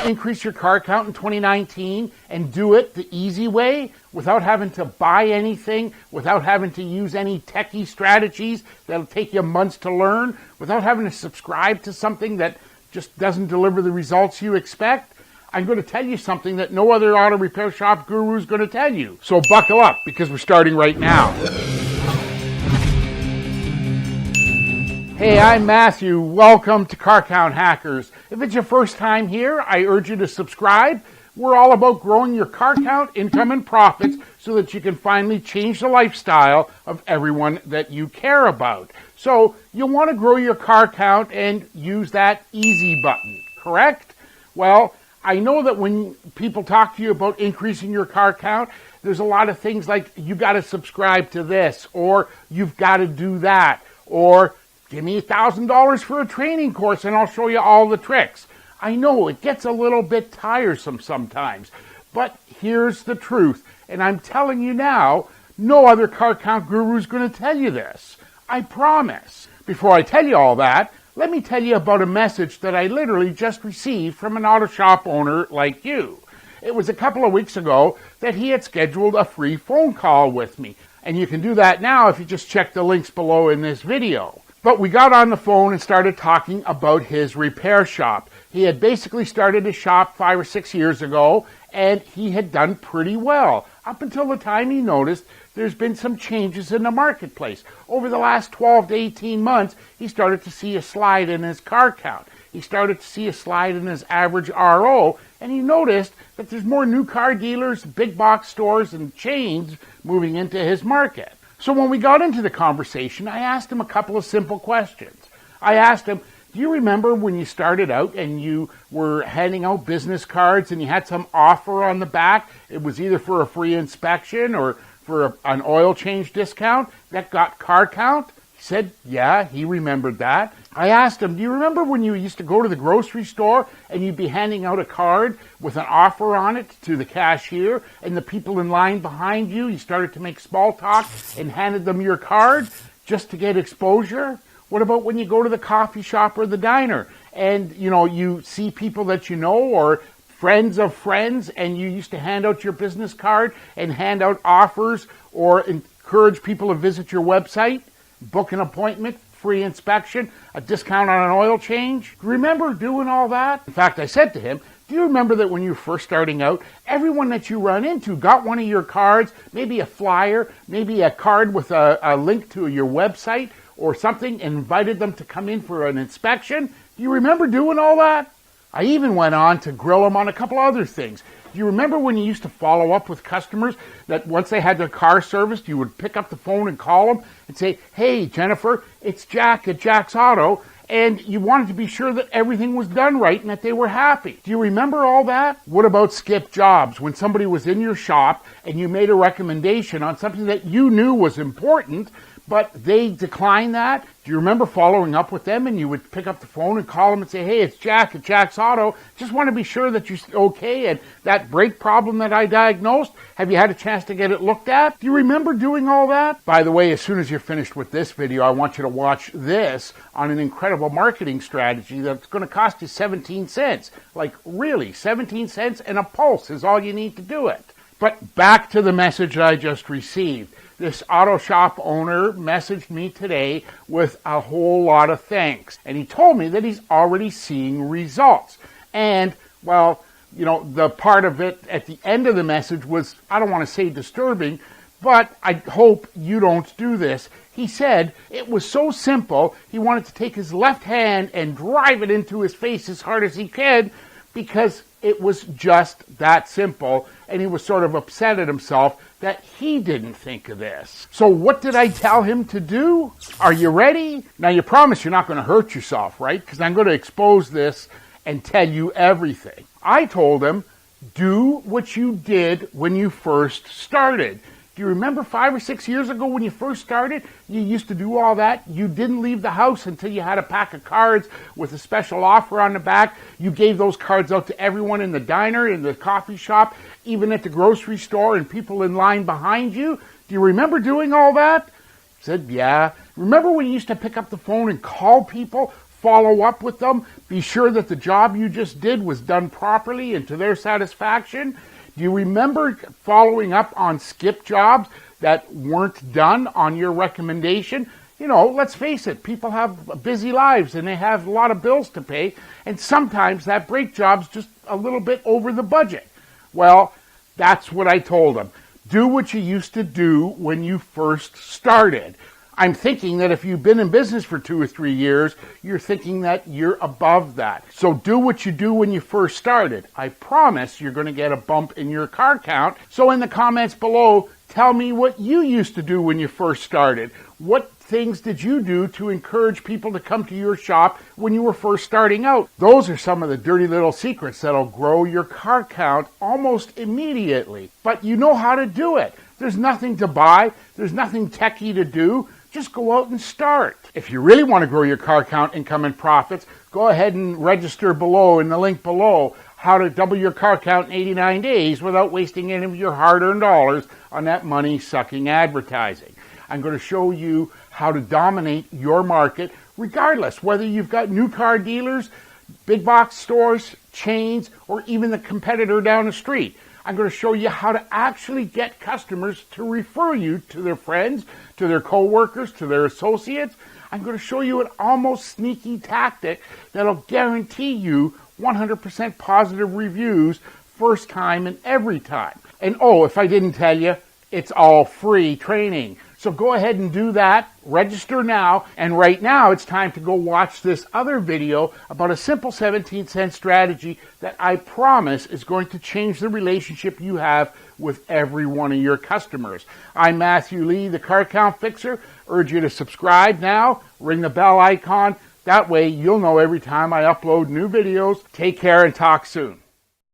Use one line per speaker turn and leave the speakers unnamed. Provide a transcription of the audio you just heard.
to increase your car count in 2019 and do it the easy way without having to buy anything, without having to use any techie strategies that'll take you months to learn, without having to subscribe to something that just doesn't deliver the results you expect? I'm going to tell you something that no other auto repair shop guru is going to tell you. So buckle up, because we're starting right now. Hey, I'm Matthew. Welcome to Car Count Hackers. If it's your first time here, I urge you to subscribe. We're all about growing your car count, income, and profits so that you can finally change the lifestyle of everyone that you care about. So you'll want to grow your car count and use that easy button, correct? Well, I know that when people talk to you about increasing your car count, there's a lot of things like you got to subscribe to this, or you've got to do that, or give me $1,000 for a training course and I'll show you all the tricks. I know it gets a little bit tiresome sometimes, but here's the truth, and I'm telling you now, no other car count guru is going to tell you this. I promise. Before I tell you all that, let me tell you about a message that I literally just received from an auto shop owner like you. It was a couple of weeks ago that he had scheduled a free phone call with me, and you can do that now if you just check the links below in this video. But we got on the phone and started talking about his repair shop. He had basically started his shop 5 or 6 years ago, and he had done pretty well, up until the time he noticed there's been some changes in the marketplace. Over the last 12 to 18 months, he started to see a slide in his car count. He started to see a slide in his average RO, and he noticed that there's more new car dealers, big box stores, and chains moving into his market. So when we got into the conversation, I asked him a couple of simple questions. I asked him, do you remember when you started out and you were handing out business cards and you had some offer on the back? It was either for a free inspection or for an oil change discount that got car count? He said, yeah, he remembered that. I asked him, do you remember when you used to go to the grocery store and you'd be handing out a card with an offer on it to the cashier, and the people in line behind you, you started to make small talk and handed them your card just to get exposure? What about when you go to the coffee shop or the diner and, you see people that you know or friends of friends, and you used to hand out your business card and hand out offers or encourage people to visit your website, book an appointment, free inspection, a discount on an oil change? Remember doing all that? In fact, I said to him, do you remember that when you were first starting out, everyone that you run into got one of your cards, maybe a flyer, maybe a card with a link to your website or something, and invited them to come in for an inspection? Do you remember doing all that? I even went on to grill him on a couple other things. Do you remember when you used to follow up with customers that once they had their car serviced, you would pick up the phone and call them and say, hey, Jennifer, it's Jack at Jack's Auto, and you wanted to be sure that everything was done right and that they were happy. Do you remember all that? What about skip jobs? When somebody was in your shop and you made a recommendation on something that you knew was important, but they declined that? Do you remember following up with them and you would pick up the phone and call them and say, hey, it's Jack at Jack's Auto. Just want to be sure that you're okay, and that brake problem that I diagnosed, have you had a chance to get it looked at? Do you remember doing all that? By the way, as soon as you're finished with this video, I want you to watch this on an incredible marketing strategy that's going to cost you 17 cents. Like really, 17 cents and a pulse is all you need to do it. But back to the message that I just received. This auto shop owner messaged me today with a whole lot of thanks. And he told me that he's already seeing results. And, well, the part of it at the end of the message was, I don't want to say disturbing, but I hope you don't do this. He said it was so simple, he wanted to take his left hand and drive it into his face as hard as he could, because it was just that simple, and he was sort of upset at himself that he didn't think of this. So what did I tell him to do? Are you ready? Now you promise you're not going to hurt yourself, right? Because I'm going to expose this and tell you everything. I told him, do what you did when you first started. Do you remember 5 or 6 years ago when you first started? You used to do all that. You didn't leave the house until you had a pack of cards with a special offer on the back. You gave those cards out to everyone in the diner, in the coffee shop, even at the grocery store, and people in line behind you. Do you remember doing all that? I said, yeah. Remember when you used to pick up the phone and call people follow up with them, be sure that the job you just did was done properly and to their satisfaction. Do you remember following up on skip jobs that weren't done on your recommendation? You know, let's face it, people have busy lives and they have a lot of bills to pay, and sometimes that brake job's just a little bit over the budget. Well, that's what I told them. Do what you used to do when you first started. I'm thinking that if you've been in business for 2 or 3 years, you're thinking that you're above that. So do what you do when you first started. I promise you're going to get a bump in your car count. So in the comments below, tell me what you used to do when you first started. What things did you do to encourage people to come to your shop when you were first starting out? Those are some of the dirty little secrets that'll grow your car count almost immediately. But you know how to do it. There's nothing to buy. There's nothing techie to do. Just go out and start. If you really want to grow your car count, income, and profits, go ahead and register below in the link below how to double your car count in 89 days without wasting any of your hard-earned dollars on that money-sucking advertising. I'm going to show you how to dominate your market regardless whether you've got new car dealers, big box stores, chains, or even the competitor down the street. I'm going to show you how to actually get customers to refer you to their friends, to their coworkers, to their associates. I'm going to show you an almost sneaky tactic that'll guarantee you 100% positive reviews first time and every time. And oh, if I didn't tell you, it's all free training. So go ahead and do that. Register now. And right now, it's time to go watch this other video about a simple 17-cent strategy that I promise is going to change the relationship you have with every one of your customers. I'm Matthew Lee, the Car Count Fixer. Urge you to subscribe now. Ring the bell icon. That way, you'll know every time I upload new videos. Take care and talk soon.